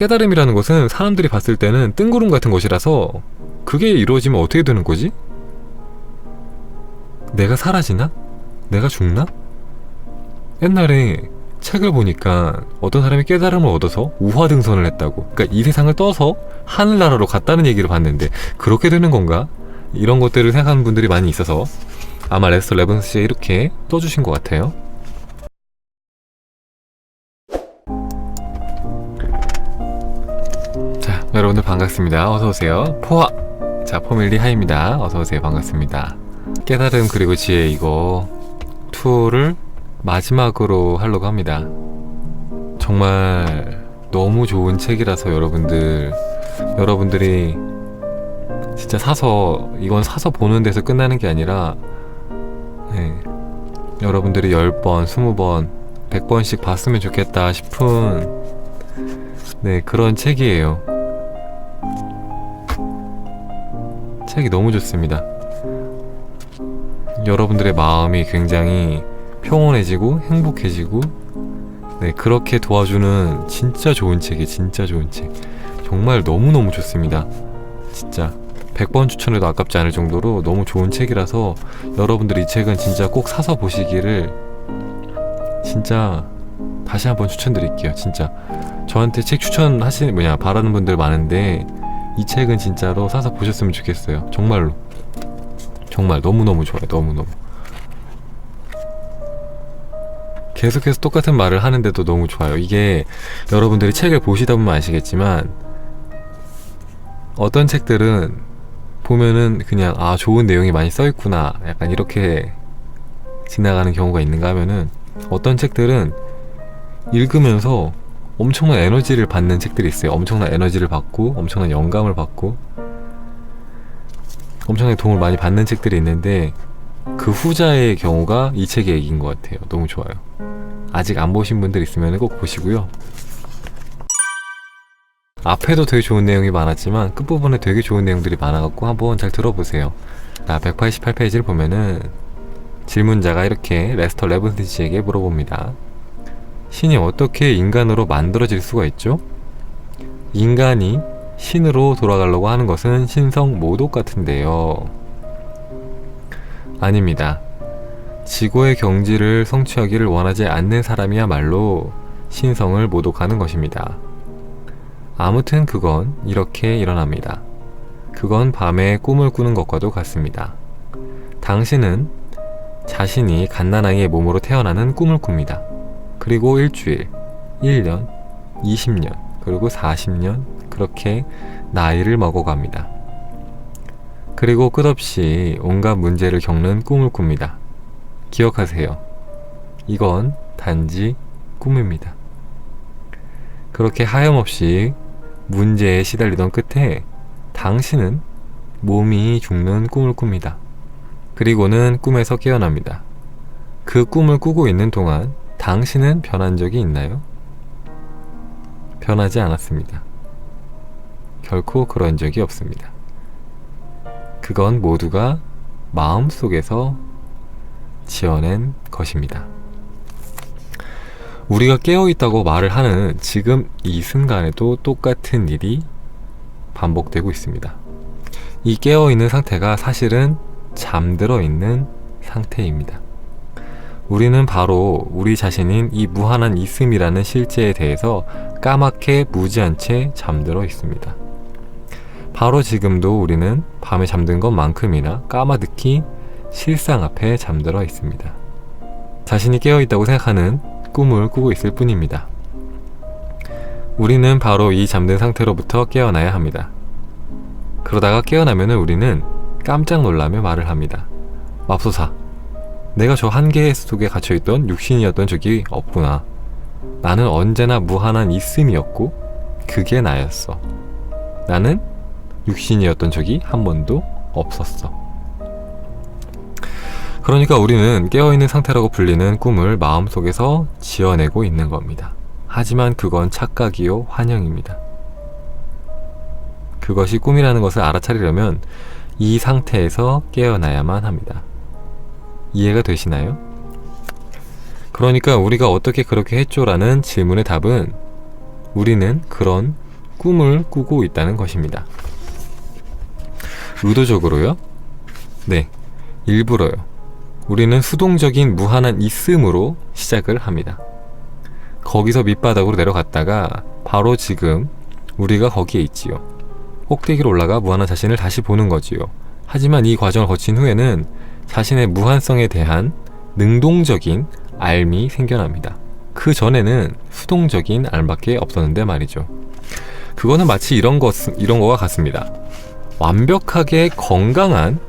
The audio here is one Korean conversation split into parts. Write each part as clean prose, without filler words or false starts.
깨달음이라는 것은 사람들이 봤을 때는 뜬구름 같은 것이라서 그게 이루어지면 어떻게 되는 거지? 내가 사라지나? 내가 죽나? 옛날에 책을 보니까 어떤 사람이 깨달음을 얻어서 우화등선을 했다고. 그러니까 이 세상을 떠서 하늘나라로 갔다는 얘기를 봤는데 그렇게 되는 건가? 이런 것들을 생각하는 분들이 많이 있어서 아마 레스터 레븐스 씨에 이렇게 떠주신 것 같아요. 자, 여러분들 반갑습니다. 어서오세요. 자, 포밀리 하입니다. 어서오세요. 반갑습니다. 깨달음 그리고 지혜 이거 2를 마지막으로 하려고 합니다. 정말 너무 좋은 책이라서 여러분들이 진짜 이건 사서 보는 데서 끝나는 게 아니라 여러분들이 10번, 20번, 100번씩 봤으면 좋겠다 싶은 그런 책이에요. 책이 너무 좋습니다. 여러분들의 마음이 굉장히 평온해지고 행복해지고 그렇게 도와주는 진짜 좋은 책이에요. 진짜 좋은 책. 정말 너무너무 좋습니다. 진짜 100번 추천해도 아깝지 않을 정도로 너무 좋은 책이라서 여러분들이 이 책은 진짜 꼭 사서 보시기를 진짜 다시 한번 추천드릴게요. 진짜 저한테 책 바라는 분들 많은데 이 책은 진짜로 사서 보셨으면 좋겠어요. 정말로 정말 너무너무 좋아요. 너무너무 계속해서 똑같은 말을 하는데도 너무 좋아요. 이게 여러분들이 책을 보시다 보면 아시겠지만 어떤 책들은 보면은 그냥 좋은 내용이 많이 써있구나 약간 이렇게 지나가는 경우가 있는가 하면은 어떤 책들은 읽으면서 엄청난 에너지를 받는 책들이 있어요. 엄청난 에너지를 받고 엄청난 영감을 받고 엄청나게 도움을 많이 받는 책들이 있는데 그 후자의 경우가 이 책의 얘기인 것 같아요. 너무 좋아요. 아직 안 보신 분들 있으면 꼭 보시고요. 앞에도 되게 좋은 내용이 많았지만 끝부분에 되게 좋은 내용들이 많아갖고 한번 잘 들어보세요. 자, 188페이지를 보면은 질문자가 이렇게 레스터 레븐스 씨에게 물어봅니다. 신이 어떻게 인간으로 만들어질 수가 있죠? 인간이 신으로 돌아가려고 하는 것은 신성 모독 같은데요. 아닙니다. 지고의 경지를 성취하기를 원하지 않는 사람이야말로 신성을 모독하는 것입니다. 아무튼 그건 이렇게 일어납니다. 그건 밤에 꿈을 꾸는 것과도 같습니다. 당신은 자신이 갓난아이의 몸으로 태어나는 꿈을 꿉니다. 그리고 일주일, 1년, 20년, 그리고 40년 그렇게 나이를 먹어갑니다. 그리고 끝없이 온갖 문제를 겪는 꿈을 꿉니다. 기억하세요. 이건 단지 꿈입니다. 그렇게 하염없이 문제에 시달리던 끝에 당신은 몸이 죽는 꿈을 꿉니다. 그리고는 꿈에서 깨어납니다. 그 꿈을 꾸고 있는 동안 당신은 변한 적이 있나요? 변하지 않았습니다. 결코 그런 적이 없습니다. 그건 모두가 마음속에서 지어낸 것입니다. 우리가 깨어있다고 말을 하는 지금 이 순간에도 똑같은 일이 반복되고 있습니다. 이 깨어있는 상태가 사실은 잠들어 있는 상태입니다. 우리는 바로 우리 자신인 이 무한한 있음이라는 실제에 대해서 까맣게 무지한 채 잠들어 있습니다. 바로 지금도 우리는 밤에 잠든 것만큼이나 까마득히 실상 앞에 잠들어 있습니다. 자신이 깨어있다고 생각하는 꿈을 꾸고 있을 뿐입니다. 우리는 바로 이 잠든 상태로부터 깨어나야 합니다. 그러다가 깨어나면 우리는 깜짝 놀라며 말을 합니다. 맙소사, 내가 저 한계의 속에 갇혀있던 육신이었던 적이 없구나. 나는 언제나 무한한 있음이었고 그게 나였어. 나는 육신이었던 적이 한 번도 없었어. 그러니까 우리는 깨어있는 상태라고 불리는 꿈을 마음속에서 지어내고 있는 겁니다. 하지만 그건 착각이요 환영입니다. 그것이 꿈이라는 것을 알아차리려면 이 상태에서 깨어나야만 합니다. 이해가 되시나요? 그러니까 우리가 어떻게 그렇게 했죠? 라는 질문의 답은 우리는 그런 꿈을 꾸고 있다는 것입니다. 의도적으로요? 네, 일부러요. 우리는 수동적인 무한한 있음으로 시작을 합니다. 거기서 밑바닥으로 내려갔다가 바로 지금 우리가 거기에 있지요. 꼭대기로 올라가 무한한 자신을 다시 보는 거지요. 하지만 이 과정을 거친 후에는 자신의 무한성에 대한 능동적인 알미 생겨납니다. 그 전에는 수동적인 알밖에 없었는데 말이죠. 그거는 마치 이런 거와 같습니다. 완벽하게 건강한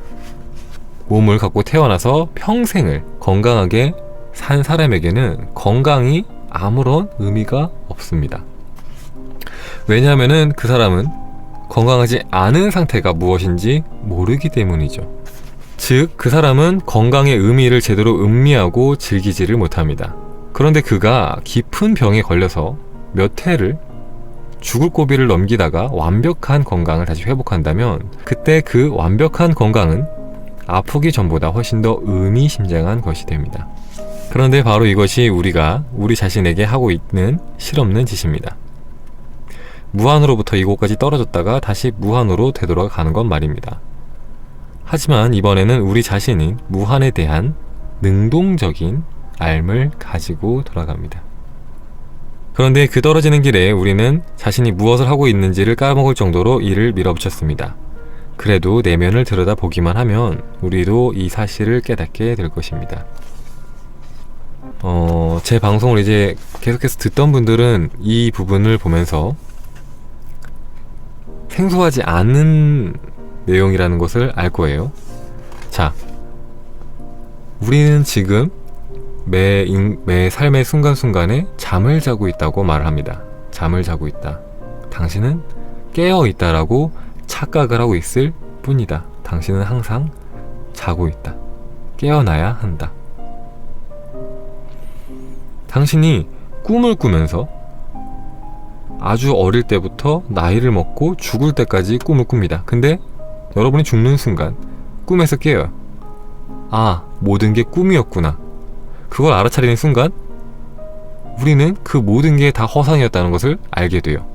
몸을 갖고 태어나서 평생을 건강하게 산 사람에게는 건강이 아무런 의미가 없습니다. 왜냐하면 그 사람은 건강하지 않은 상태가 무엇인지 모르기 때문이죠. 즉, 그 사람은 건강의 의미를 제대로 음미하고 즐기지를 못합니다. 그런데 그가 깊은 병에 걸려서 몇 해를 죽을 고비를 넘기다가 완벽한 건강을 다시 회복한다면 그때 그 완벽한 건강은 아프기 전보다 훨씬 더 의미심장한 것이 됩니다. 그런데 바로 이것이 우리가 우리 자신에게 하고 있는 실없는 짓입니다. 무한으로부터 이곳까지 떨어졌다가 다시 무한으로 되돌아가는 건 말입니다. 하지만 이번에는 우리 자신이 무한에 대한 능동적인 알을 가지고 돌아갑니다. 그런데 그 떨어지는 길에 우리는 자신이 무엇을 하고 있는지를 까먹을 정도로 이를 밀어붙였습니다. 그래도 내면을 들여다보기만 하면 우리도 이 사실을 깨닫게 될 것입니다. 제 방송을 이제 계속해서 듣던 분들은 이 부분을 보면서 생소하지 않은 내용이라는 것을 알 거예요. 자, 우리는 지금 매 삶의 순간순간에 잠을 자고 있다고 말을 합니다. 잠을 자고 있다. 당신은 깨어 있다라고 착각을 하고 있을 뿐이다. 당신은 항상 자고 있다. 깨어나야 한다. 당신이 꿈을 꾸면서 아주 어릴 때부터 나이를 먹고 죽을 때까지 꿈을 꿉니다. 근데 여러분이 죽는 순간 꿈에서 깨어요. 아, 모든 게 꿈이었구나. 그걸 알아차리는 순간 우리는 그 모든 게 다 허상이었다는 것을 알게 돼요.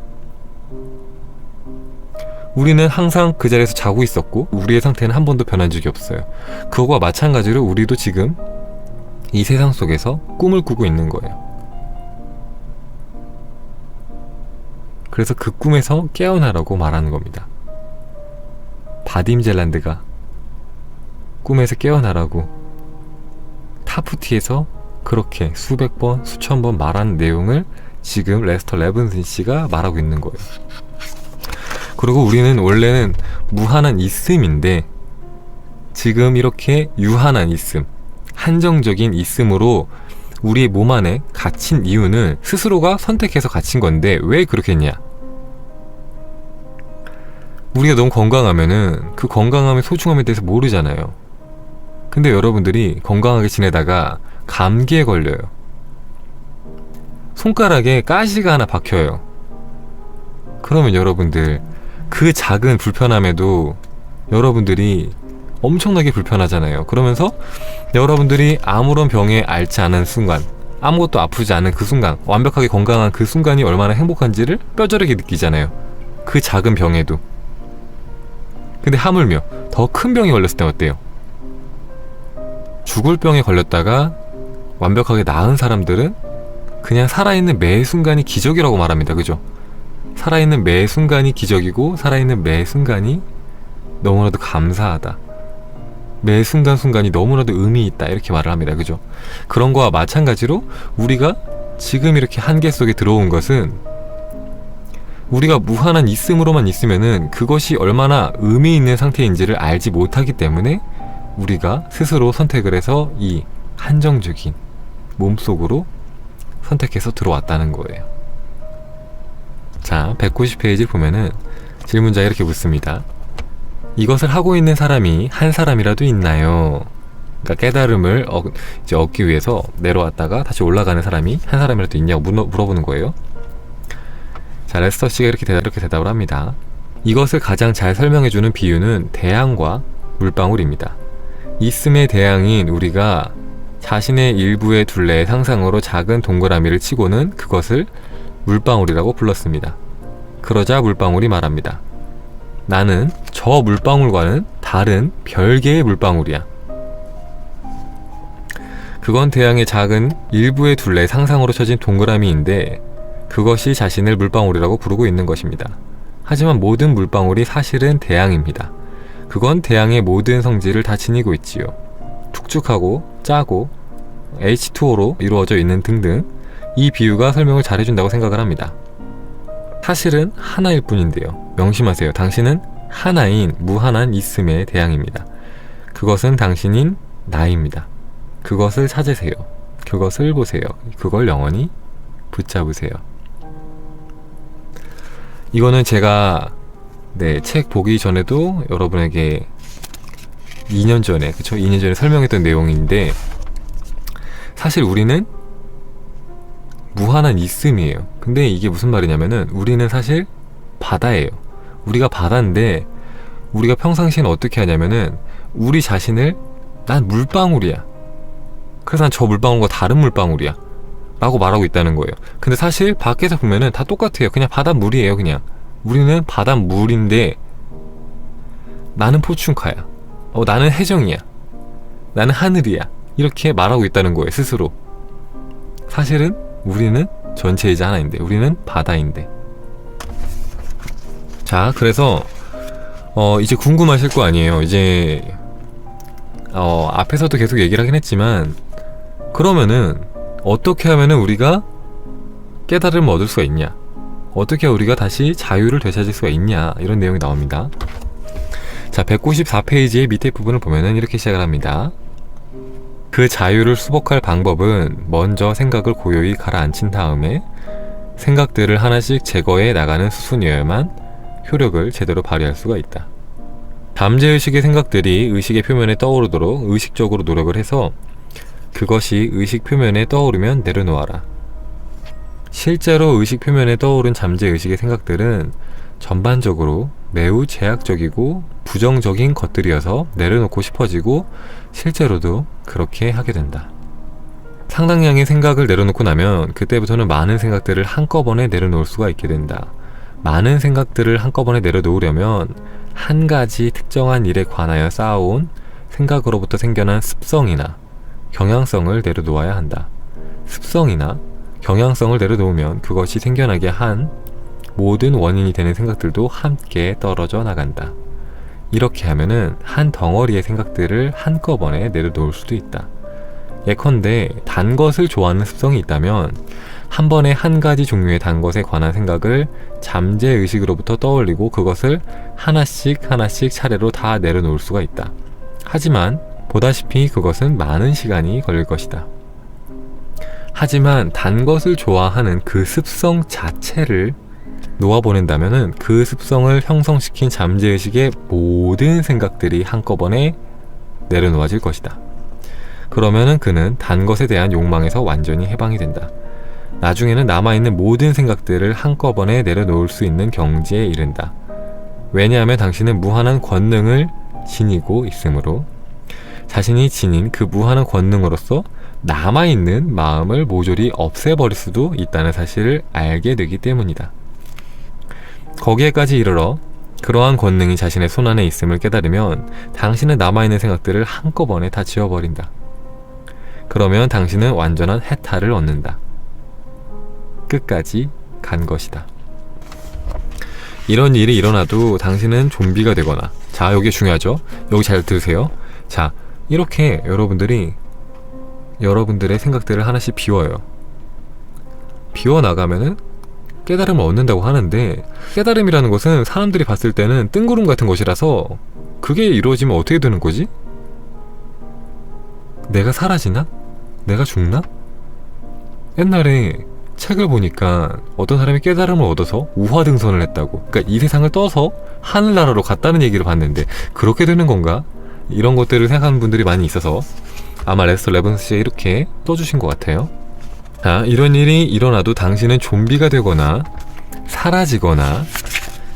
우리는 항상 그 자리에서 자고 있었고 우리의 상태는 한 번도 변한 적이 없어요. 그거와 마찬가지로 우리도 지금 이 세상 속에서 꿈을 꾸고 있는 거예요. 그래서 그 꿈에서 깨어나라고 말하는 겁니다. 바딤 젤란드가 꿈에서 깨어나라고 타프티에서 그렇게 수백 번, 수천 번 말한 내용을 지금 레스터 레븐슨 씨가 말하고 있는 거예요. 그리고 우리는 원래는 무한한 있음인데 지금 이렇게 유한한 있음, 한정적인 있음으로 우리 몸 안에 갇힌 이유는 스스로가 선택해서 갇힌 건데 왜 그렇게 했냐? 우리가 너무 건강하면은 그 건강함의 소중함에 대해서 모르잖아요. 근데 여러분들이 건강하게 지내다가 감기에 걸려요. 손가락에 가시가 하나 박혀요. 그러면 여러분들 그 작은 불편함에도 여러분들이 엄청나게 불편하잖아요. 그러면서 여러분들이 아무런 병에 앓지 않은 순간, 아무것도 아프지 않은 그 순간, 완벽하게 건강한 그 순간이 얼마나 행복한지를 뼈저리게 느끼잖아요. 그 작은 병에도. 근데 하물며 더 큰 병에 걸렸을 때 어때요? 죽을 병에 걸렸다가 완벽하게 나은 사람들은 그냥 살아있는 매 순간이 기적이라고 말합니다. 그죠? 살아있는 매 순간이 기적이고 살아있는 매 순간이 너무나도 감사하다. 매 순간순간이 너무나도 의미 있다. 이렇게 말을 합니다. 그죠? 그런 거와 마찬가지로 우리가 지금 이렇게 한계 속에 들어온 것은 우리가 무한한 있음으로만 있으면은 그것이 얼마나 의미 있는 상태인지를 알지 못하기 때문에 우리가 스스로 선택을 해서 이 한정적인 몸속으로 선택해서 들어왔다는 거예요. 자, 190페이지를 보면은 질문자가 이렇게 묻습니다. 이것을 하고 있는 사람이 한 사람이라도 있나요? 그러니까 깨달음을 이제 얻기 위해서 내려왔다가 다시 올라가는 사람이 한 사람이라도 있냐고 물어보는 거예요. 자, 레스터 씨가 이렇게 대답을 합니다. 이것을 가장 잘 설명해주는 비유는 대양과 물방울입니다. 있음의 대양인 우리가 자신의 일부의 둘레의 상상으로 작은 동그라미를 치고는 그것을 물방울이라고 불렀습니다. 그러자 물방울이 말합니다. 나는 저 물방울과는 다른 별개의 물방울이야. 그건 태양의 작은 일부의 둘레 상상으로 쳐진 동그라미인데 그것이 자신을 물방울이라고 부르고 있는 것입니다. 하지만 모든 물방울이 사실은 태양입니다. 그건 태양의 모든 성질을 다 지니고 있지요. 축축하고 짜고 H2O로 이루어져 있는 등등. 이 비유가 설명을 잘해준다고 생각을 합니다. 사실은 하나일 뿐인데요. 명심하세요. 당신은 하나인 무한한 있음의 대양입니다. 그것은 당신인 나입니다. 그것을 찾으세요. 그것을 보세요. 그걸 영원히 붙잡으세요. 이거는 제가 책 보기 전에도 여러분에게 2년 전에, 그쵸? 2년 전에 설명했던 내용인데, 사실 우리는 무한한 있음이에요. 근데 이게 무슨 말이냐면은 우리는 사실 바다예요. 우리가 바다인데 우리가 평상시에는 어떻게 하냐면은 우리 자신을 난 물방울이야. 그래서 난 저 물방울과 다른 물방울이야 라고 말하고 있다는 거예요. 근데 사실 밖에서 보면은 다 똑같아요. 그냥 바닷물이에요. 그냥 우리는 바닷물인데 나는 포춘카야. 나는 해정이야. 나는 하늘이야. 이렇게 말하고 있다는 거예요. 스스로. 사실은 우리는 전체이자 하나인데, 우리는 바다인데. 자, 그래서 이제 궁금하실 거 아니에요. 이제 앞에서도 계속 얘기를 하긴 했지만, 그러면은 어떻게 하면은 우리가 깨달음을 얻을 수가 있냐, 어떻게 우리가 다시 자유를 되찾을 수가 있냐, 이런 내용이 나옵니다. 자, 194페이지의 밑에 부분을 보면은 이렇게 시작을 합니다. 그 자유를 수복할 방법은 먼저 생각을 고요히 가라앉힌 다음에 생각들을 하나씩 제거해 나가는 수순이어야만 효력을 제대로 발휘할 수가 있다. 잠재의식의 생각들이 의식의 표면에 떠오르도록 의식적으로 노력을 해서 그것이 의식 표면에 떠오르면 내려놓아라. 실제로 의식 표면에 떠오른 잠재의식의 생각들은 전반적으로 매우 제약적이고 부정적인 것들이어서 내려놓고 싶어지고 실제로도 그렇게 하게 된다. 상당량의 생각을 내려놓고 나면 그때부터는 많은 생각들을 한꺼번에 내려놓을 수가 있게 된다. 많은 생각들을 한꺼번에 내려놓으려면 한 가지 특정한 일에 관하여 쌓아온 생각으로부터 생겨난 습성이나 경향성을 내려놓아야 한다. 습성이나 경향성을 내려놓으면 그것이 생겨나게 한 모든 원인이 되는 생각들도 함께 떨어져 나간다. 이렇게 하면은 한 덩어리의 생각들을 한꺼번에 내려놓을 수도 있다. 예컨대 단 것을 좋아하는 습성이 있다면 한 번에 한 가지 종류의 단 것에 관한 생각을 잠재의식으로부터 떠올리고 그것을 하나씩 차례로 다 내려놓을 수가 있다. 하지만 보다시피 그것은 많은 시간이 걸릴 것이다. 하지만 단 것을 좋아하는 그 습성 자체를 놓아보낸다면은 그 습성을 형성시킨 잠재의식의 모든 생각들이 한꺼번에 내려놓아질 것이다. 그러면은 그는 단 것에 대한 욕망에서 완전히 해방이 된다. 나중에는 남아있는 모든 생각들을 한꺼번에 내려놓을 수 있는 경지에 이른다. 왜냐하면 당신은 무한한 권능을 지니고 있으므로 자신이 지닌 그 무한한 권능으로서 남아있는 마음을 모조리 없애버릴 수도 있다는 사실을 알게 되기 때문이다. 거기에까지 이르러 그러한 권능이 자신의 손안에 있음을 깨달으면 당신은 남아있는 생각들을 한꺼번에 다 지워버린다. 그러면 당신은 완전한 해탈을 얻는다. 끝까지 간 것이다. 이런 일이 일어나도 당신은 좀비가 되거나, 자, 여기 중요하죠? 여기 잘 들으세요. 자, 이렇게 여러분들이 여러분들의 생각들을 하나씩 비워요. 비워나가면은 깨달음을 얻는다고 하는데, 깨달음이라는 것은 사람들이 봤을 때는 뜬구름 같은 것이라서 그게 이루어지면 어떻게 되는 거지? 내가 사라지나? 내가 죽나? 옛날에 책을 보니까 어떤 사람이 깨달음을 얻어서 우화등선을 했다고, 그러니까 이 세상을 떠서 하늘나라로 갔다는 얘기를 봤는데 그렇게 되는 건가? 이런 것들을 생각하는 분들이 많이 있어서 아마 레스터 레븐스 씨가 이렇게 써주신 것 같아요. 자, 이런 일이 일어나도 당신은 좀비가 되거나 사라지거나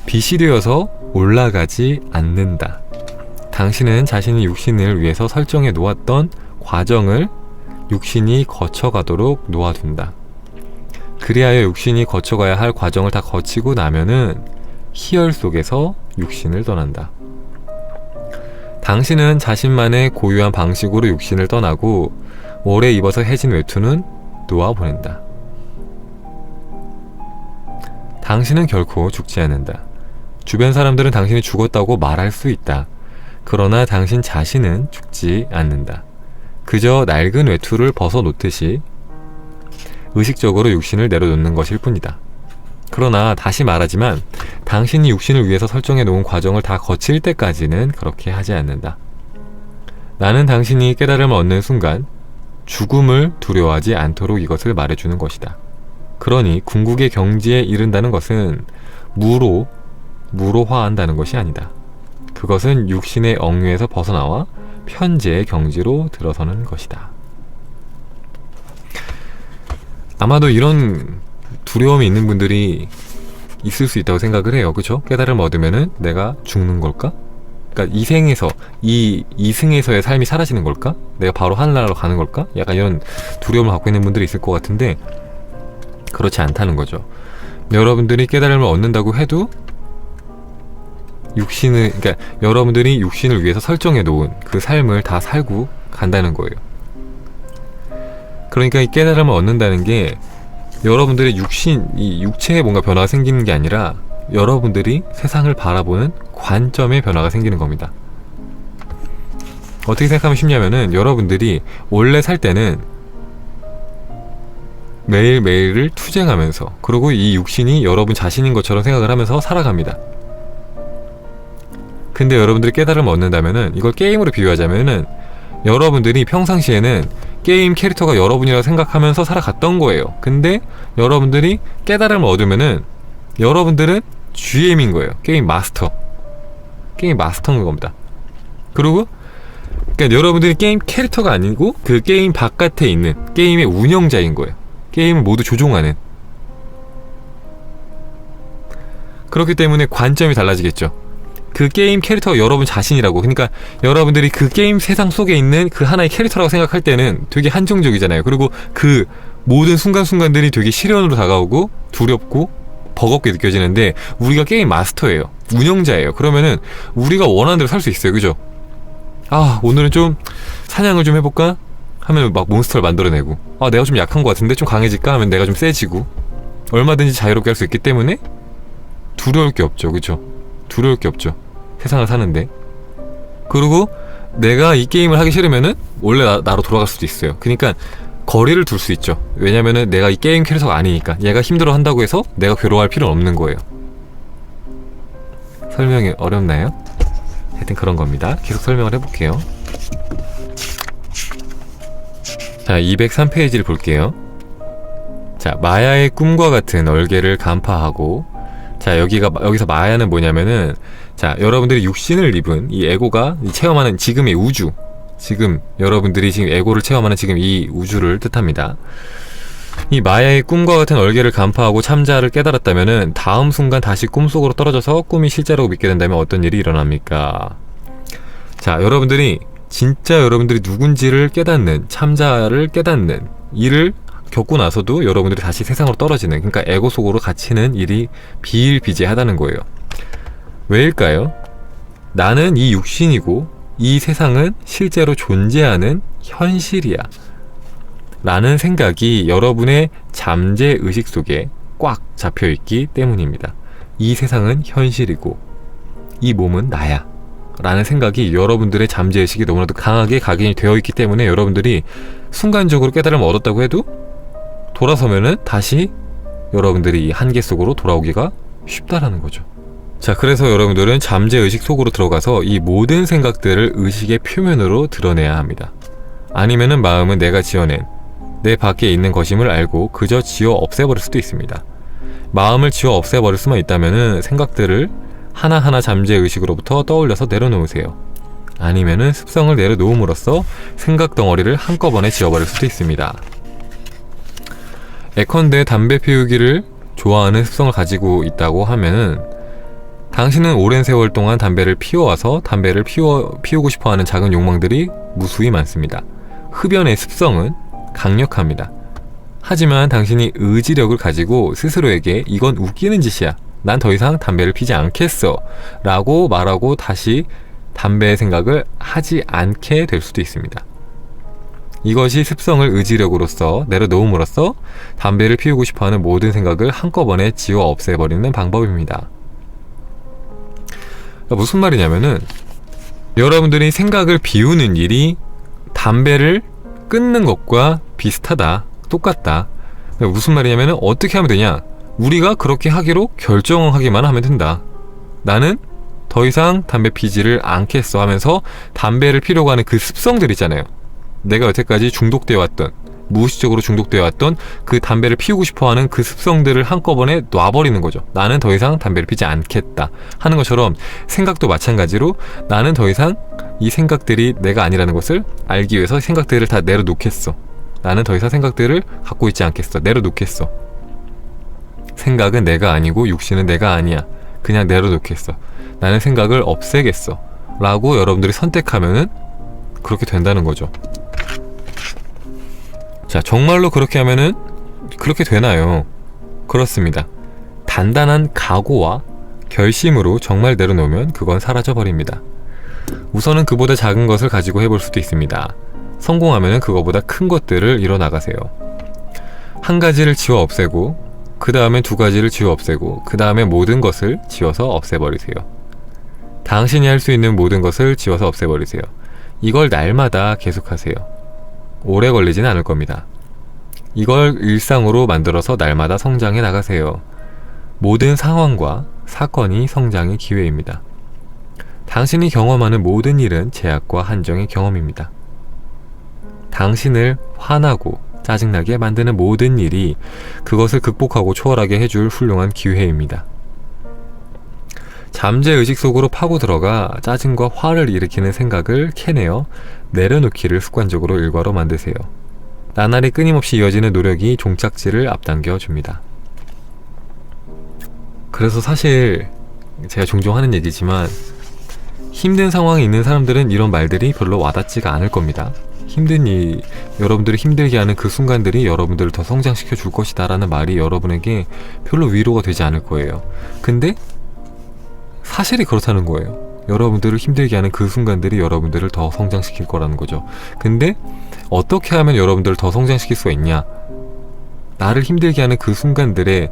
빛이 되어서 올라가지 않는다. 당신은 자신의 육신을 위해서 설정해 놓았던 과정을 육신이 거쳐가도록 놓아둔다. 그리하여 육신이 거쳐가야 할 과정을 다 거치고 나면은 희열 속에서 육신을 떠난다. 당신은 자신만의 고유한 방식으로 육신을 떠나고 오래 입어서 해진 외투는 놓아보낸다. 당신은 결코 죽지 않는다. 주변 사람들은 당신이 죽었다고 말할 수 있다. 그러나 당신 자신은 죽지 않는다. 그저 낡은 외투를 벗어놓듯이 의식적으로 육신을 내려놓는 것일 뿐이다. 그러나 다시 말하지만 당신이 육신을 위해서 설정해 놓은 과정을 다 거칠 때까지는 그렇게 하지 않는다. 나는 당신이 깨달음을 얻는 순간 죽음을 두려워하지 않도록 이것을 말해주는 것이다. 그러니 궁극의 경지에 이른다는 것은 무로화한다는 것이 아니다. 그것은 육신의 억류에서 벗어나와 편재의 경지로 들어서는 것이다. 아마도 이런 두려움이 있는 분들이 있을 수 있다고 생각을 해요. 그쵸? 깨달음을 얻으면은 내가 죽는 걸까? 그러니까 이승에서의 삶이 사라지는 걸까? 내가 바로 하늘나라로 가는 걸까? 약간 이런 두려움을 갖고 있는 분들이 있을 것 같은데 그렇지 않다는 거죠. 여러분들이 깨달음을 얻는다고 해도 그러니까 여러분들이 육신을 위해서 설정해 놓은 그 삶을 다 살고 간다는 거예요. 그러니까 이 깨달음을 얻는다는 게 여러분들의 이 육체에 뭔가 변화가 생기는 게 아니라 여러분들이 세상을 바라보는 관점의 변화가 생기는 겁니다. 어떻게 생각하면 쉽냐면은 여러분들이 원래 살 때는 매일매일을 투쟁하면서 그리고 이 육신이 여러분 자신인 것처럼 생각을 하면서 살아갑니다. 근데 여러분들이 깨달음을 얻는다면은 이걸 게임으로 비유하자면은 여러분들이 평상시에는 게임 캐릭터가 여러분이라고 생각하면서 살아갔던 거예요. 근데 여러분들이 깨달음을 얻으면은 여러분들은 GM인 거예요. 게임 마스터인 겁니다. 그리고 그러니까 여러분들이 게임 캐릭터가 아니고 그 게임 바깥에 있는 게임의 운영자인 거예요. 게임을 모두 조종하는. 그렇기 때문에 관점이 달라지겠죠. 그 게임 캐릭터가 여러분 자신이라고. 그러니까 여러분들이 그 게임 세상 속에 있는 그 하나의 캐릭터라고 생각할 때는 되게 한정적이잖아요. 그리고 그 모든 순간순간들이 되게 시련으로 다가오고 두렵고 버겁게 느껴지는데 우리가 게임 마스터예요. 운영자예요. 그러면은 우리가 원하는 대로 살 수 있어요. 그죠? 아, 오늘은 좀 사냥을 좀 해볼까? 하면 막 몬스터를 만들어내고, 아, 내가 좀 약한 것 같은데 좀 강해질까? 하면 내가 좀 세지고, 얼마든지 자유롭게 할 수 있기 때문에 두려울 게 없죠. 그죠? 두려울 게 없죠. 세상을 사는데. 그리고 내가 이 게임을 하기 싫으면은 원래 나로 돌아갈 수도 있어요. 그러니까 거리를 둘 수 있죠. 왜냐면은 내가 이 게임 캐릭터가 아니니까. 얘가 힘들어 한다고 해서 내가 괴로워할 필요는 없는 거예요. 설명이 어렵나요? 하여튼 그런 겁니다. 계속 설명을 해볼게요. 자, 203페이지를 볼게요. 자, 마야의 꿈과 같은 얼개를 간파하고, 자, 여기서 마야는 뭐냐면은, 자, 여러분들이 육신을 입은 이 에고가 체험하는 지금의 우주, 지금 여러분들이 지금 에고를 체험하는 지금 이 우주를 뜻합니다. 이 마야의 꿈과 같은 얼개를 간파하고 참자를 깨달았다면은 다음 순간 다시 꿈속으로 떨어져서 꿈이 실제라고 믿게 된다면 어떤 일이 일어납니까? 자, 여러분들이 진짜 여러분들이 누군지를 깨닫는, 참자를 깨닫는 일을 겪고 나서도 여러분들이 다시 세상으로 떨어지는, 그러니까 에고 속으로 갇히는 일이 비일비재하다는 거예요. 왜일까요? 나는 이 육신이고 이 세상은 실제로 존재하는 현실이야 라는 생각이 여러분의 잠재 의식 속에 꽉 잡혀있기 때문입니다. 이 세상은 현실이고 이 몸은 나야 라는 생각이 여러분들의 잠재 의식이 너무나도 강하게 각인이 되어 있기 때문에 여러분들이 순간적으로 깨달음을 얻었다고 해도 돌아서면은 다시 여러분들이 이 한계 속으로 돌아오기가 쉽다라는 거죠. 자, 그래서 여러분들은 잠재 의식 속으로 들어가서 이 모든 생각들을 의식의 표면으로 드러내야 합니다. 아니면은 마음은 내가 지어낸 내 밖에 있는 것임을 알고 그저 지워 없애버릴 수도 있습니다. 마음을 지워 없애버릴 수만 있다면은 생각들을 하나하나 잠재 의식으로부터 떠올려서 내려놓으세요. 아니면은 습성을 내려놓음으로써 생각 덩어리를 한꺼번에 지워버릴 수도 있습니다. 예컨대 담배 피우기를 좋아하는 습성을 가지고 있다고 하면은 당신은 오랜 세월 동안 담배를 피워와서 담배를 피우고 싶어하는 작은 욕망들이 무수히 많습니다. 흡연의 습성은 강력합니다. 하지만 당신이 의지력을 가지고 스스로에게 이건 웃기는 짓이야, 난 더 이상 담배를 피지 않겠어 라고 말하고 다시 담배의 생각을 하지 않게 될 수도 있습니다. 이것이 습성을 의지력으로서 내려놓음으로써 담배를 피우고 싶어하는 모든 생각을 한꺼번에 지워 없애버리는 방법입니다. 무슨 말이냐면은, 여러분들이 생각을 비우는 일이 담배를 끊는 것과 비슷하다, 똑같다. 무슨 말이냐면은, 어떻게 하면 되냐, 우리가 그렇게 하기로 결정하기만 하면 된다. 나는 더 이상 담배 피지를 않겠어 하면서 담배를 피려고 하는 그 습성들 있잖아요. 내가 여태까지 중독되어 왔던, 무의식적으로 중독되어 왔던 그 담배를 피우고 싶어하는 그 습성들을 한꺼번에 놔버리는 거죠. 나는 더 이상 담배를 피지 않겠다 하는 것처럼, 생각도 마찬가지로 나는 더 이상 이 생각들이 내가 아니라는 것을 알기 위해서 생각들을 다 내려놓겠어. 나는 더 이상 생각들을 갖고 있지 않겠어. 내려놓겠어. 생각은 내가 아니고 육신은 내가 아니야. 그냥 내려놓겠어. 나는 생각을 없애겠어 라고 여러분들이 선택하면은 그렇게 된다는 거죠. 자, 정말로 그렇게 하면은 그렇게 되나요? 그렇습니다. 단단한 각오와 결심으로 정말 내려놓으면 그건 사라져버립니다. 우선은 그보다 작은 것을 가지고 해볼 수도 있습니다. 성공하면은 그거보다 큰 것들을 이뤄나가세요. 한 가지를 지워 없애고, 그 다음에 두 가지를 지워 없애고, 그 다음에 모든 것을 지워서 없애버리세요. 당신이 할 수 있는 모든 것을 지워서 없애버리세요. 이걸 날마다 계속하세요. 오래 걸리진 않을 겁니다. 이걸 일상으로 만들어서 날마다 성장해 나가세요. 모든 상황과 사건이 성장의 기회입니다. 당신이 경험하는 모든 일은 제약과 한정의 경험입니다. 당신을 화나고 짜증나게 만드는 모든 일이 그것을 극복하고 초월하게 해줄 훌륭한 기회입니다. 잠재의식 속으로 파고 들어가 짜증과 화를 일으키는 생각을 캐내어 내려놓기를 습관적으로 일과로 만드세요. 나날이 끊임없이 이어지는 노력이 종착지를 앞당겨 줍니다. 그래서 사실 제가 종종 하는 얘기지만, 힘든 상황에 있는 사람들은 이런 말들이 별로 와닿지가 않을 겁니다. 힘든 일, 여러분들을 힘들게 하는 그 순간들이 여러분들을 더 성장시켜 줄 것이다 라는 말이 여러분에게 별로 위로가 되지 않을 거예요. 근데 사실이 그렇다는 거예요. 여러분들을 힘들게 하는 그 순간들이 여러분들을 더 성장시킬 거라는 거죠. 근데 어떻게 하면 여러분들을 더 성장시킬 수가 있냐? 나를 힘들게 하는 그 순간들에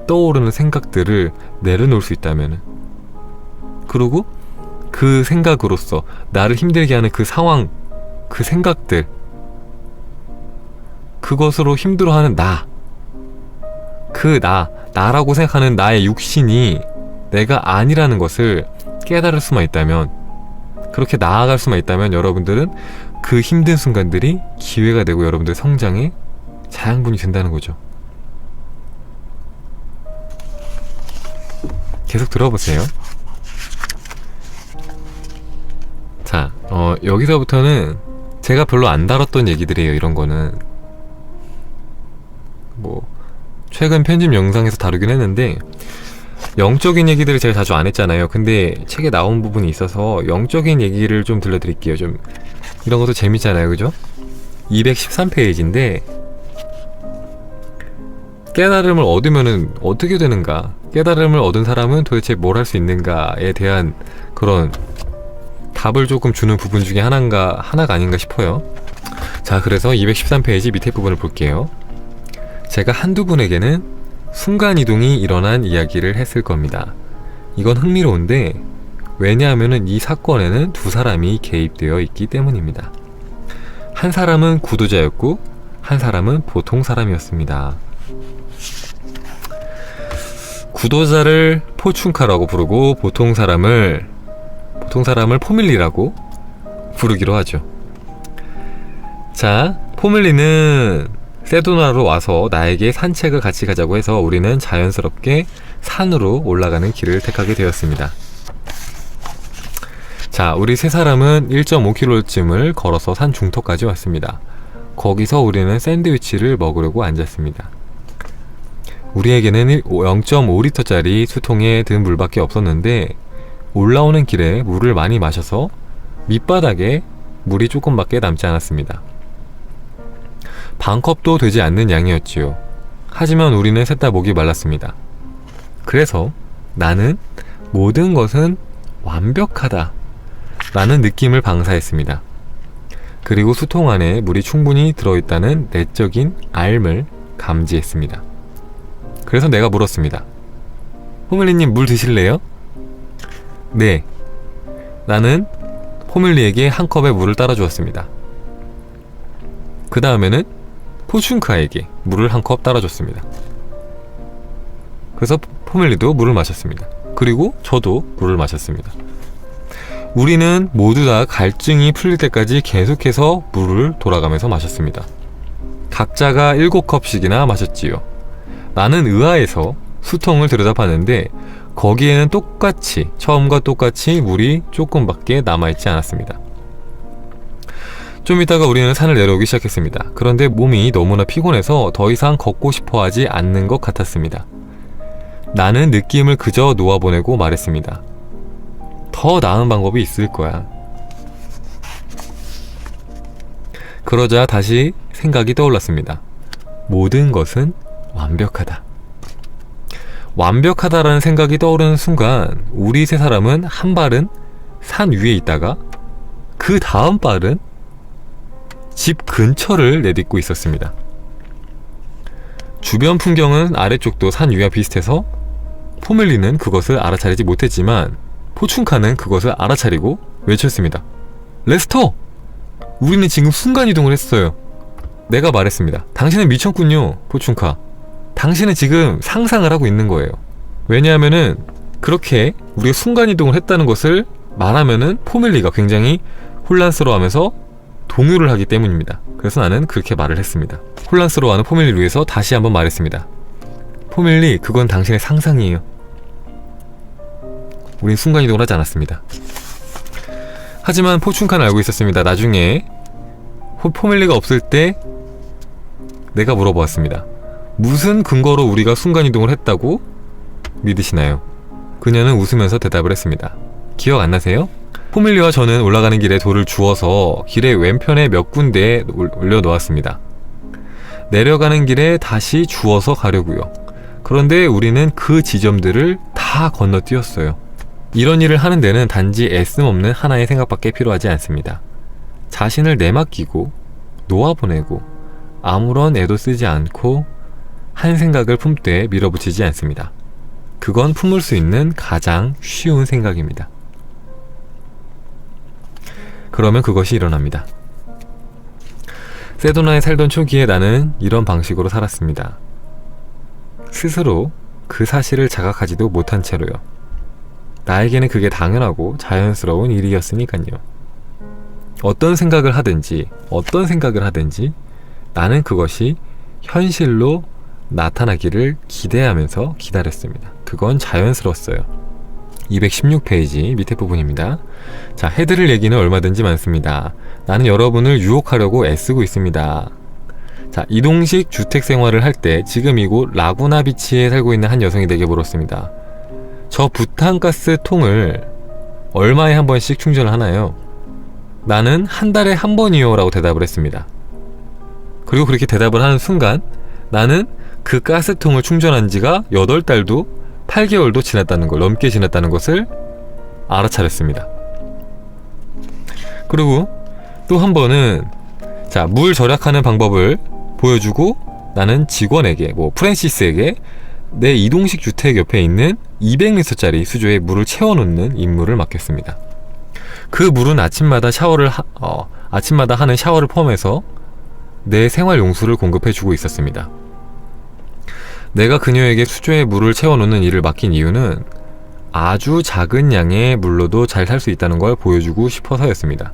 떠오르는 생각들을 내려놓을 수 있다면, 그리고 그 생각으로서 나를 힘들게 하는 그 상황, 그 생각들, 그것으로 힘들어하는 나라고 생각하는 나의 육신이 내가 아니라는 것을 깨달을 수만 있다면, 그렇게 나아갈 수만 있다면 여러분들은 그 힘든 순간들이 기회가 되고 여러분들 성장의 자양분이 된다는 거죠. 계속 들어보세요. 자, 여기서부터는 제가 별로 안 다뤘던 얘기들이에요. 이런 거는 뭐 최근 편집 영상에서 다루긴 했는데, 영적인 얘기들을 제가 자주 안 했잖아요. 근데 책에 나온 부분이 있어서 영적인 얘기를 좀 들려드릴게요. 좀 이런 것도 재밌잖아요, 그죠? 213페이지인데, 깨달음을 얻으면은 어떻게 되는가, 깨달음을 얻은 사람은 도대체 뭘 할 수 있는가에 대한 그런 답을 조금 주는 부분 중에 하나가 아닌가 싶어요. 자, 그래서 213페이지 밑에 부분을 볼게요. 제가 한두 분에게는 순간이동이 일어난 이야기를 했을 겁니다. 이건 흥미로운데, 왜냐하면 이 사건에는 두 사람이 개입되어 있기 때문입니다. 한 사람은 구도자였고 한 사람은 보통 사람이었습니다. 구도자를 포춘카라고 부르고 보통 사람을 포밀리라고 부르기로 하죠. 자, 포밀리는 세도나로 와서 나에게 산책을 같이 가자고 해서 우리는 자연스럽게 산으로 올라가는 길을 택하게 되었습니다. 자, 우리 세 사람은 1.5km쯤을 걸어서 산 중턱까지 왔습니다. 거기서 우리는 샌드위치를 먹으려고 앉았습니다. 우리에게는 0.5리터짜리 수통에 든 물밖에 없었는데, 올라오는 길에 물을 많이 마셔서 밑바닥에 물이 조금밖에 남지 않았습니다. 반컵도 되지 않는 양이었지요. 하지만 우리는 셋 다 목이 말랐습니다. 그래서 나는 모든 것은 완벽하다 라는 느낌을 방사했습니다. 그리고 수통 안에 물이 충분히 들어있다는 내적인 알을 감지했습니다. 그래서 내가 물었습니다. 포밀리님, 물 드실래요? 네. 나는 포밀리에게 한 컵의 물을 따라 주었습니다. 그 다음에는 포춘카에게 물을 한 컵 따라 줬습니다. 그래서 포밀리도 물을 마셨습니다. 그리고 저도 물을 마셨습니다. 우리는 모두 다 갈증이 풀릴 때까지 계속해서 물을 돌아가면서 마셨습니다. 각자가 7컵씩이나 마셨지요. 나는 의아해서 수통을 들여다봤는데 거기에는 똑같이, 처음과 똑같이 물이 조금밖에 남아있지 않았습니다. 좀 있다가 우리는 산을 내려오기 시작했습니다. 그런데 몸이 너무나 피곤해서 더 이상 걷고 싶어 하지 않는 것 같았습니다. 나는 느낌을 그저 놓아보내고 말했습니다. 더 나은 방법이 있을 거야. 그러자 다시 생각이 떠올랐습니다. 모든 것은 완벽하다. 완벽하다라는 생각이 떠오르는 순간 우리 세 사람은 한 발은 산 위에 있다가 그 다음 발은 집 근처를 내딛고 있었습니다. 주변 풍경은 아래쪽도 산 위와 비슷해서 포밀리는 그것을 알아차리지 못했지만 포춘카는 그것을 알아차리고 외쳤습니다. 레스터! 우리는 지금 순간이동을 했어요. 내가 말했습니다. 당신은 미쳤군요, 포춘카. 당신은 지금 상상을 하고 있는 거예요. 왜냐하면은 그렇게 우리가 순간이동을 했다는 것을 말하면은 포밀리가 굉장히 혼란스러워하면서 동요를 하기 때문입니다. 그래서 나는 그렇게 말을 했습니다. 혼란스러워하는 포밀리를 위해서 다시 한번 말했습니다. 포밀리, 그건 당신의 상상이에요. 우린 순간이동을 하지 않았습니다. 하지만 포춘카는 알고 있었습니다. 나중에 포밀리가 없을 때 내가 물어보았습니다. 무슨 근거로 우리가 순간이동을 했다고 믿으시나요? 그녀는 웃으면서 대답을 했습니다. 기억 안 나세요? 포밀리와 저는 올라가는 길에 돌을 주워서 길의 왼편에 몇 군데에 올려놓았습니다. 내려가는 길에 다시 주워서 가려고요. 그런데 우리는 그 지점들을 다 건너뛰었어요. 이런 일을 하는 데는 단지 애씀없는 하나의 생각밖에 필요하지 않습니다. 자신을 내맡기고 놓아보내고 아무런 애도 쓰지 않고 한 생각을 품대에 밀어붙이지 않습니다. 그건 품을 수 있는 가장 쉬운 생각입니다. 그러면 그것이 일어납니다. 세도나에 살던 초기에 나는 이런 방식으로 살았습니다. 스스로 그 사실을 자각하지도 못한 채로요. 나에게는 그게 당연하고 자연스러운 일이었으니까요. 어떤 생각을 하든지 나는 그것이 현실로 나타나기를 기대하면서 기다렸습니다. 그건 자연스러웠어요. 216페이지 밑에 부분입니다. 자, 해드릴 얘기는 얼마든지 많습니다. 나는 여러분을 유혹하려고 애쓰고 있습니다. 자, 이동식 주택 생활을 할 때 지금 이곳 라구나비치에 살고 있는 한 여성이 내게 물었습니다. 저 부탄가스 통을 얼마에 한 번씩 충전을 하나요? 나는 한 달에 한 번이요 라고 대답을 했습니다. 그리고 그렇게 대답을 하는 순간 나는 그 가스통을 충전한 지가 8달도 8개월도 지났다는 걸, 넘게 지났다는 것을 알아차렸습니다. 그리고 또 한 번은 자, 물 절약하는 방법을 보여주고 나는 직원에게, 프랜시스에게 내 이동식 주택 옆에 있는 200리터짜리 수조에 물을 채워놓는 임무를 맡겼습니다. 그 물은 아침마다 하는 샤워를 포함해서 내 생활용수를 공급해주고 있었습니다. 내가 그녀에게 수조에 물을 채워놓는 일을 맡긴 이유는 아주 작은 양의 물로도 잘 살 수 있다는 걸 보여주고 싶어서였습니다.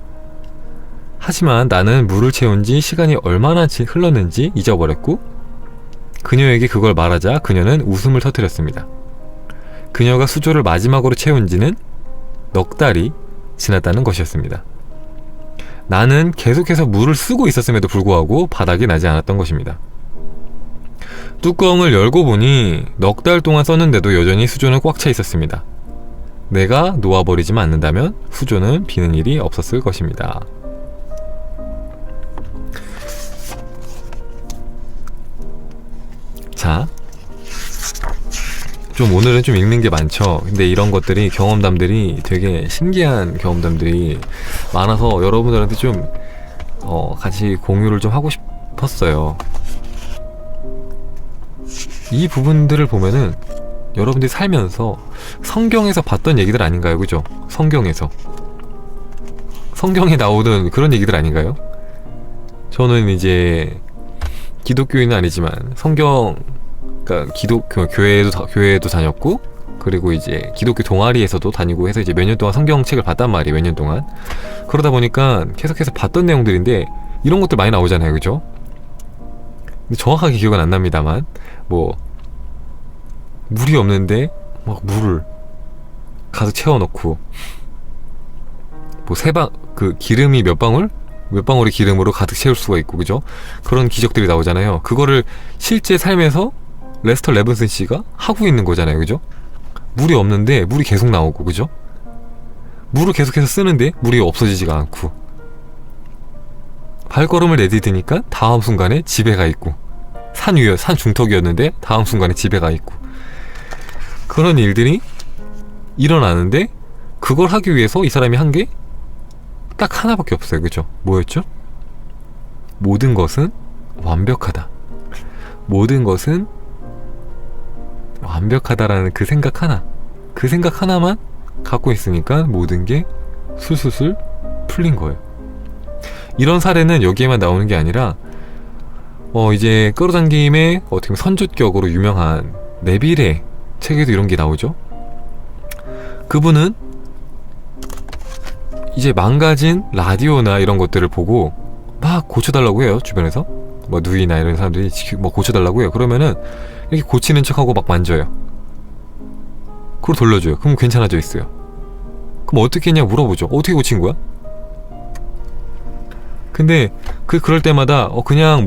하지만 나는 물을 채운 지 시간이 얼마나 흘렀는지 잊어버렸고 그녀에게 그걸 말하자 그녀는 웃음을 터뜨렸습니다. 그녀가 수조를 마지막으로 채운 지는 넉 달이 지났다는 것이었습니다. 나는 계속해서 물을 쓰고 있었음에도 불구하고 바닥이 나지 않았던 것입니다. 뚜껑을 열고 보니 넉 달 동안 썼는데도 여전히 수조는 꽉 차 있었습니다. 내가 놓아버리지만 않는다면 수조는 비는 일이 없었을 것입니다. 자, 좀 오늘은 좀 읽는 게 많죠. 근데 이런 것들이 경험담들이 되게 신기한 경험담들이 많아서 여러분들한테 좀 같이 공유를 좀 하고 싶었어요. 이 부분들을 보면은 여러분들이 살면서 성경에서 봤던 얘기들 아닌가요? 그죠? 성경에 나오던 그런 얘기들 아닌가요? 저는 이제 기독교인은 아니지만 그러니까 교회도 다녔고, 그리고 이제 기독교 동아리에서도 다니고 해서 이제 몇 년 동안 성경책을 봤단 말이에요. 몇 년 동안. 그러다 보니까 계속해서 봤던 내용들인데 이런 것들 많이 나오잖아요. 그죠? 근데 정확하게 기억은 안 납니다만, 뭐 물이 없는데 막 물을 가득 채워놓고, 뭐 기름이 몇 방울의 기름으로 가득 채울 수가 있고, 그죠? 그런 기적들이 나오잖아요. 그거를 실제 삶에서 레스터 레븐슨 씨가 하고 있는 거잖아요. 그죠? 물이 없는데 물이 계속 나오고, 그죠? 물을 계속해서 쓰는데 물이 없어지지가 않고, 발걸음을 내디디니까 다음 순간에 집에 가 있고, 산 중턱이었는데 다음 순간에 집에 가 있고, 그런 일들이 일어나는데, 그걸 하기 위해서 이 사람이 한 게 딱 하나밖에 없어요. 그죠? 뭐였죠? 모든 것은 완벽하다. 모든 것은 완벽하다라는 그 생각 하나만 갖고 있으니까 모든 게 술술술 풀린 거예요. 이런 사례는 여기에만 나오는 게 아니라 이제 끌어당김의 어떻게 보면 선조격으로 유명한 네빌의 책에도 이런 게 나오죠. 그분은 이제 망가진 라디오나 이런 것들을 보고 막 고쳐달라고 해요. 주변에서 뭐 누이나 이런 사람들이 뭐 고쳐달라고 해요. 그러면은 이렇게 고치는 척하고 막 만져요. 그걸 돌려줘요. 그럼 괜찮아져 있어요. 그럼 어떻게 했냐 물어보죠. 어떻게 고친 거야? 근데 그럴 때마다 그냥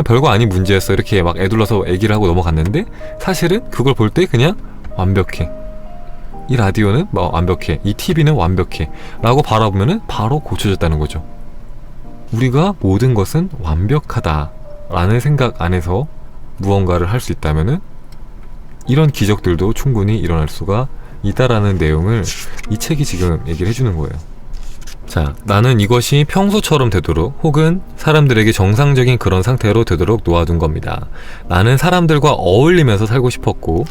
별거 아닌 문제였어, 이렇게 막 애둘러서 얘기를 하고 넘어갔는데, 사실은 그걸 볼 때 그냥 완벽해, 이 라디오는 완벽해, 이 TV는 완벽해 라고 바라보면은 바로 고쳐졌다는 거죠. 우리가 모든 것은 완벽하다 라는 생각 안에서 무언가를 할 수 있다면은 이런 기적들도 충분히 일어날 수가 있다라는 내용을 이 책이 지금 얘기를 해주는 거예요. 자, 나는 이것이 평소처럼 되도록, 혹은 사람들에게 정상적인 그런 상태로 되도록 놓아둔 겁니다. 나는 사람들과 어울리면서 살고 싶었고,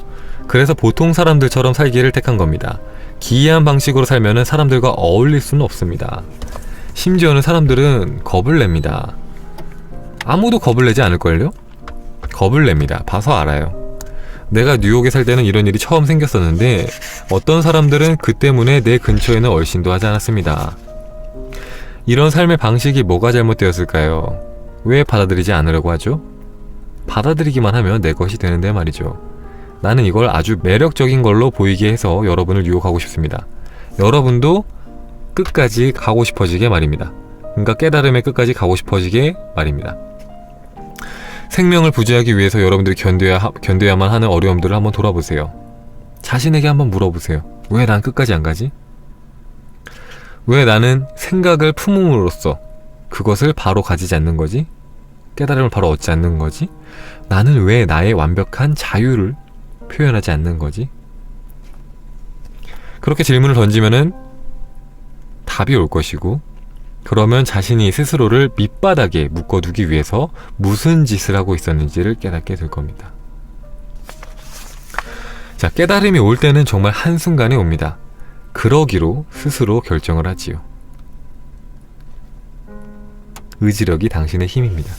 그래서 보통 사람들처럼 살기를 택한 겁니다. 기이한 방식으로 살면은 사람들과 어울릴 수는 없습니다. 심지어는 사람들은 겁을 냅니다. 아무도 겁을 내지 않을걸요? 겁을 냅니다. 봐서 알아요. 내가 뉴욕에 살 때는 이런 일이 처음 생겼었는데, 어떤 사람들은 그 때문에 내 근처에는 얼씬도 하지 않았습니다. 이런 삶의 방식이 뭐가 잘못되었을까요? 왜 받아들이지 않으려고 하죠? 받아들이기만 하면 내 것이 되는데 말이죠. 나는 이걸 아주 매력적인 걸로 보이게 해서 여러분을 유혹하고 싶습니다. 여러분도 끝까지 가고 싶어지게 말입니다. 그러니까 깨달음의 끝까지 가고 싶어지게 말입니다. 생명을 부지하기 위해서 여러분들이 견뎌야만 하는 어려움들을 한번 돌아보세요. 자신에게 한번 물어보세요. 왜 난 끝까지 안 가지? 왜 나는 생각을 품음으로써 그것을 바로 가지지 않는 거지? 깨달음을 바로 얻지 않는 거지? 나는 왜 나의 완벽한 자유를 표현하지 않는 거지? 그렇게 질문을 던지면은 답이 올 것이고, 그러면 자신이 스스로를 밑바닥에 묶어두기 위해서 무슨 짓을 하고 있었는지를 깨닫게 될 겁니다. 자, 깨달음이 올 때는 정말 한순간에 옵니다. 그러기로 스스로 결정을 하지요. 의지력이 당신의 힘입니다.